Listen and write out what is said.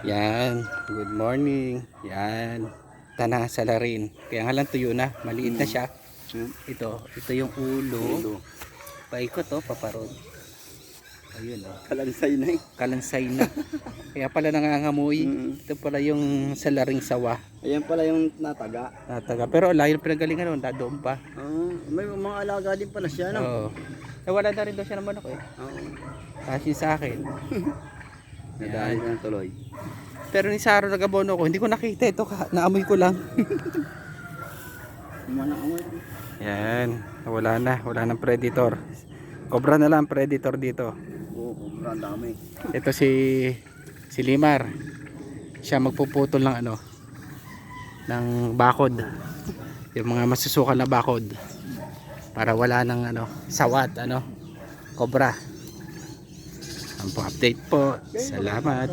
Yan, good morning. Yan, tanah salarin. Kaya nga lang tuyo na, maliit na siya. Ito yung ulo. Paikot paparod. Ayun Kalansay na Kalansay na. Kaya pala nangangamoy. Ito pala yung salaring sawa. Ayan pala yung nataga. Pero layo ng pinagalingan nun, doon pa. May mga alaga din pala siya, no? Oo. Nawala na rin daw siya ng manok Kasi sa akin. Nadaan ng tuloy. Pero ni Saro nag-abono ko, hindi ko nakita ito, naamoy ko lang. Yan, wala nang predator. Cobra na lang predator dito. Oo, cobra dami. Ito si Limar. Siya magpuputol ng ng bakod. Yung mga masusukal na bakod para wala nang sawat, cobra. Ang update po. Salamat.